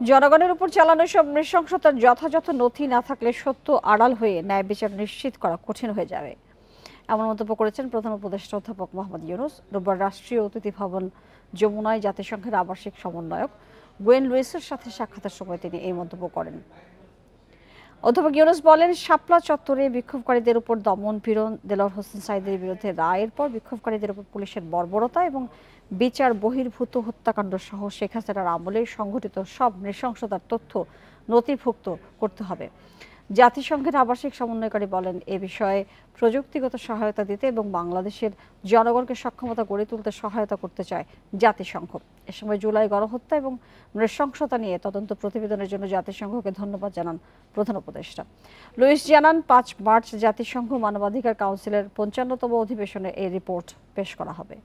জনগণের উপর চালানো সব নৃশংসতার যথাযথ নথি না থাকলে সত্য আড়াল হয়ে ন্যায় বিচার নিশ্চিত করা কঠিন হয়ে যাবে, এমন মন্তব্য করেছেন প্রধান উপদেষ্টা অধ্যাপক মোহাম্মদ ইউনূস রোববার রাষ্ট্রীয় অতিথি ভবন যমুনায় জাতিসংঘের আবাসিক সমন্বয়ক গোয়েন লুইসের সাথে সাক্ষাতের সময় তিনি এই মন্তব্য করেন। অধ্যাপক ইউনূস বলেন, শাপলা চত্বরে বিক্ষোভকারীদের উপর দমন পীড়ন, দেলোয়ার হোসেন সাঈদীর বিরুদ্ধে রায়ের পর বিক্ষোভকারীদের উপর পুলিশের বর্বরতা এবং বিচার বহির্ভূত হত্যাকাণ্ড সহ শেখ হাসিনার আমলে সংঘটিত সব নৃশংসতার তথ্য নথিভুক্ত করতে হবে। জাতিসংঘের আবাসিক সমন্বয়কারী বলেন, এ বিষয়ে প্রযুক্তিগত সহায়তা দিতে এবং বাংলাদেশের জনগণকে সক্ষমতা গড়ে তুলতে সহায়তা করতে চায় জাতিসংঘ। এ সময় জুলাই গণহত্যা এবং নৃশংসতা নিয়ে তদন্ত প্রতিবেদনের জন্য জাতিসংঘকে ধন্যবাদ জানান প্রধান উপদেষ্টা। লুইস জানান, 5 মার্চ জাতিসংঘ মানবাধিকার কাউন্সিলের 55তম অধিবেশনে এই রিপোর্ট পেশ করা হবে।